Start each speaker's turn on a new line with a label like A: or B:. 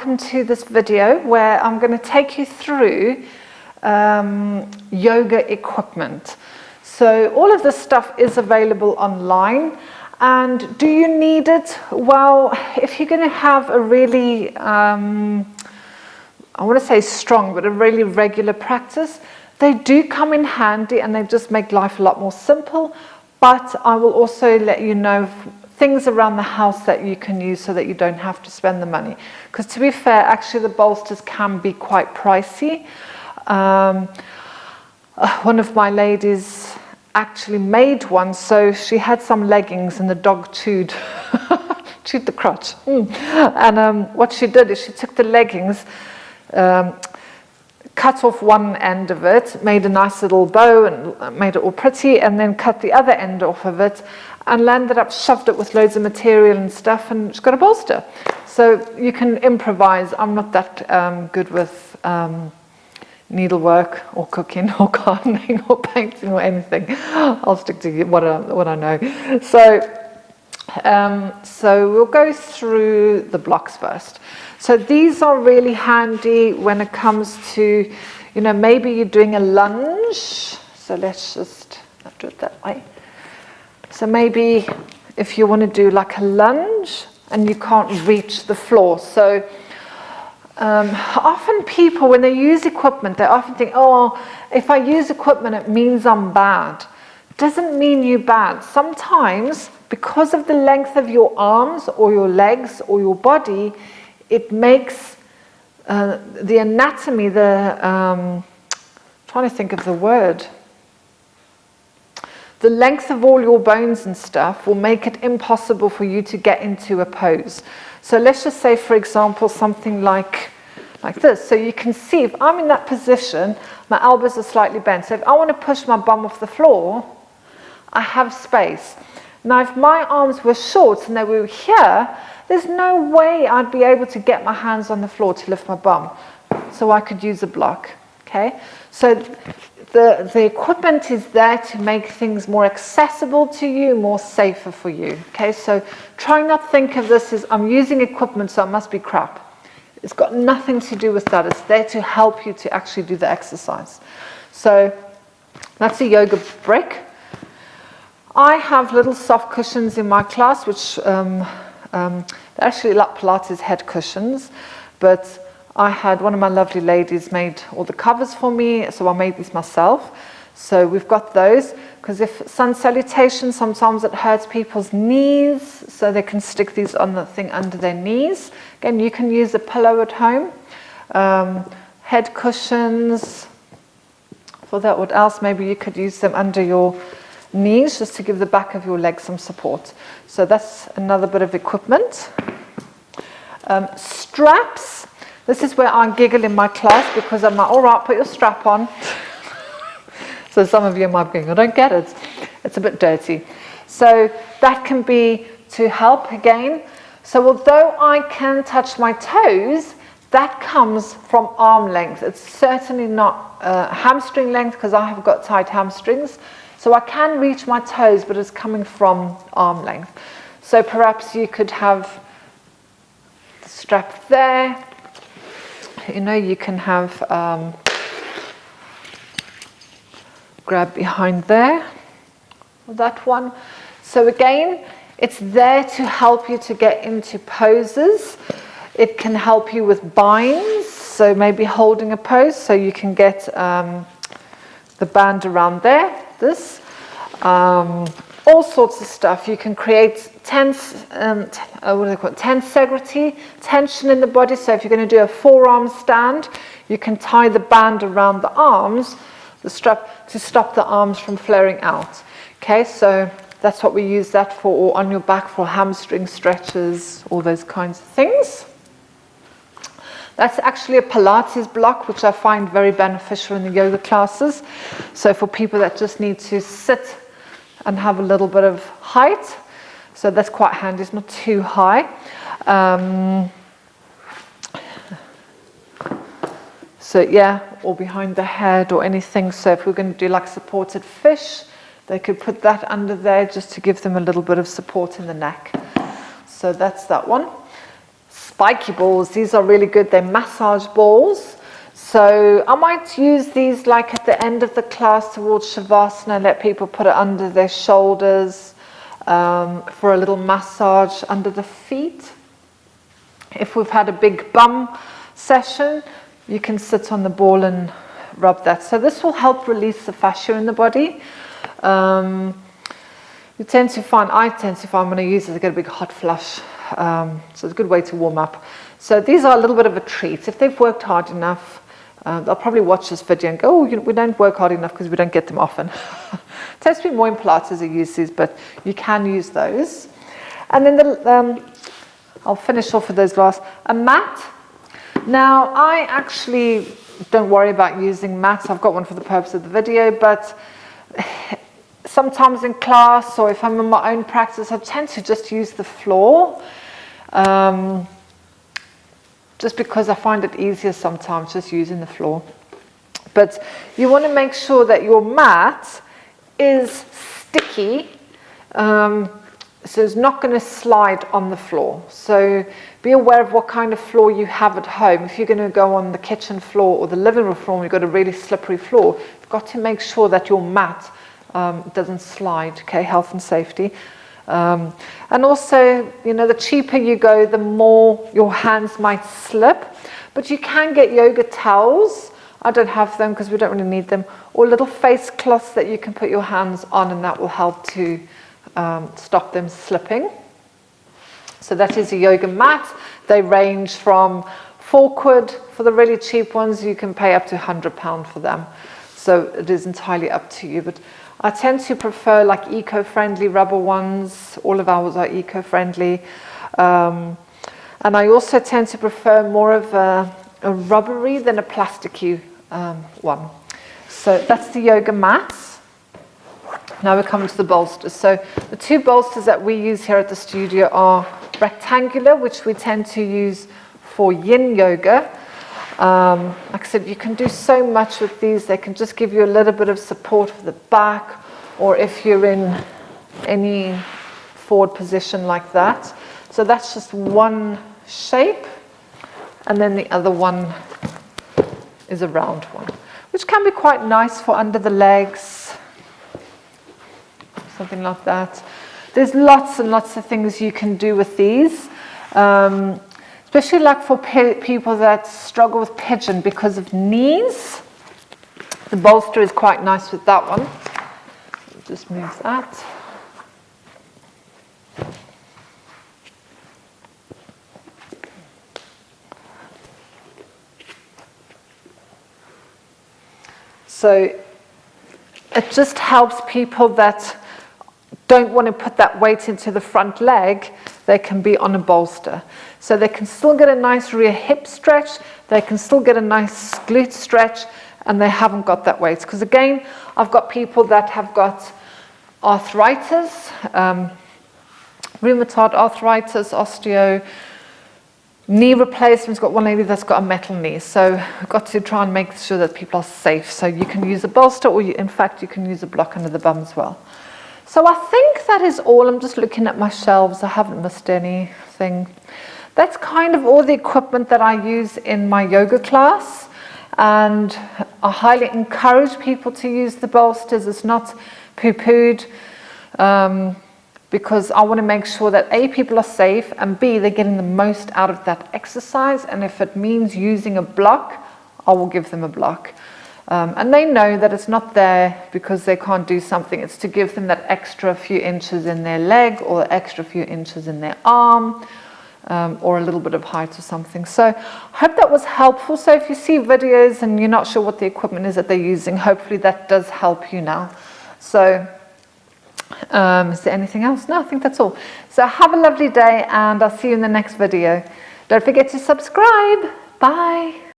A: welcome to this video where I'm going to take you through yoga equipment. So all of this stuff is available online. And do you need it? Well, if you're going to have a really, I want to say strong, but a really regular practice, they do come in handy and they just make life a lot more simple. But I will also let you know things around the house that you can use so that you don't have to spend the money. Because to be fair, actually the bolsters can be quite pricey. One of my ladies actually made one, so she had some leggings and the dog chewed the crotch. And what she did is she took the leggings, cut off one end of it, made a nice little bow and made it all pretty, and then cut the other end off of it and landed up, shoved it with loads of material and stuff, and she's got a bolster. So you can improvise. I'm not that good with needlework or cooking or gardening or painting or anything. I'll stick to what I know. So we'll go through the blocks first. So these are really handy when it comes to, maybe you're doing a lunge. So let's just not do it that way. So maybe if you want to do like a lunge and you can't reach the floor. So often people, when they use equipment, they often think, oh, if I use equipment, it means I'm bad. Doesn't mean you're bad. Sometimes, because of the length of your arms or your legs or your body, it makes the anatomy, trying to think of the word, the length of all your bones and stuff will make it impossible for you to get into a pose. So let's just say, for example, something like this. So you can see if I'm in that position, my elbows are slightly bent. So if I want to push my bum off the floor, I have space. Now, if my arms were short and they were here, there's no way I'd be able to get my hands on the floor to lift my bum. So I could use a block. Okay? So the equipment is there to make things more accessible to you, more safer for you. Okay? So try not to think of this as I'm using equipment, so it must be crap. It's got nothing to do with that. It's there to help you to actually do the exercise. So that's a yoga brick. I have little soft cushions in my class, which they're actually like Pilates head cushions, but I had one of my lovely ladies made all the covers for me, so I made these myself. So we've got those, because if sun salutation, sometimes it hurts people's knees, so they can stick these on the thing under their knees. Again, you can use a pillow at home. Head cushions. For that, what else? Maybe you could use them under your knees just to give the back of your leg some support. So that's another bit of equipment. Straps. This is where I giggle in my class because I'm like, all right, put your strap on. So some of you might be going, I don't get it. It's a bit dirty. So that can be to help again. So although I can touch my toes, that comes from arm length. It's certainly not hamstring length because I have got tight hamstrings. So I can reach my toes, but it's coming from arm length. So perhaps you could have the strap there. You can have grab behind there, that one. So again, it's there to help you to get into poses. It can help you with binds, so maybe holding a pose, so you can get the band around there, this. All sorts of stuff. You can create tense tensegrity, tension in the body. So if you're going to do a forearm stand, you can tie the band around the arms, the strap, to stop the arms from flaring out. Okay, so that's what we use that for, or on your back for hamstring stretches, all those kinds of things. That's actually a Pilates block, which I find very beneficial in the yoga classes. So for people that just need to sit and have a little bit of height, so that's quite handy. It's not too high. So yeah, or behind the head or anything. So if we're going to do like supported fish, they could put that under there just to give them a little bit of support in the neck. So that's that one. spiky balls. These are really good. They're massage balls. So I might use these like at the end of the class towards Shavasana, let people put it under their shoulders for a little massage under the feet. If we've had a big bum session, you can sit on the ball and rub that. So this will help release the fascia in the body. I tend to find when I use it, I get a big hot flush. So it's a good way to warm up. So these are a little bit of a treat. If they've worked hard enough, they'll probably watch this video and go, oh, we don't work hard enough because we don't get them often. It tends to be more in Pilates who use these, but you can use those. And then I'll finish off with those last. A mat. Now, I actually don't worry about using mats. I've got one for the purpose of the video, but sometimes in class or if I'm in my own practice, I tend to just use the floor. Just because I find it easier sometimes just using the floor. But you want to make sure that your mat is sticky, so it's not going to slide on the floor. So be aware of what kind of floor you have at home. If you're going to go on the kitchen floor or the living room floor and you've got a really slippery floor, you've got to make sure that your mat doesn't slide, okay, health and safety. And also, the cheaper you go, the more your hands might slip. But you can get yoga towels. I don't have them because we don't really need them. Or little face cloths that you can put your hands on, and that will help to stop them slipping. So that is a yoga mat. They range from £4 for the really cheap ones. You can pay up to £100 for them. So it is entirely up to you. But I tend to prefer like eco-friendly rubber ones. All of ours are eco-friendly. And I also tend to prefer more of a rubbery than a plasticky one. So that's the yoga mats. Now we're coming to the bolsters. So the two bolsters that we use here at the studio are rectangular, which we tend to use for yin yoga. Like I said, you can do so much with these. They can just give you a little bit of support for the back, or if you're in any forward position like that. So that's just one shape, and then the other one is a round one, which can be quite nice for under the legs, something like that. There's lots and lots of things you can do with these. Especially like for people that struggle with pigeon because of knees. The bolster is quite nice with that one. Just move that. So it just helps people that don't want to put that weight into the front leg. They can be on a bolster. So they can still get a nice rear hip stretch, they can still get a nice glute stretch, and they haven't got that weight. Because again, I've got people that have got arthritis, rheumatoid arthritis, osteo, knee replacements. Got one lady that's got a metal knee. So we've got to try and make sure that people are safe. So you can use a bolster, or in fact, you can use a block under the bum as well. So I think that is all. I'm just looking at my shelves. I haven't missed anything. That's kind of all the equipment that I use in my yoga class. And I highly encourage people to use the bolsters. It's not poo-pooed, because I want to make sure that A, people are safe, and B, they're getting the most out of that exercise. And if it means using a block, I will give them a block. And they know that it's not there because they can't do something. It's to give them that extra few inches in their leg, or extra few inches in their arm, or a little bit of height or something. So I hope that was helpful. So if you see videos and you're not sure what the equipment is that they're using, hopefully that does help you now. So is there anything else? No, I think that's all. So have a lovely day, and I'll see you in the next video. Don't forget to subscribe. Bye.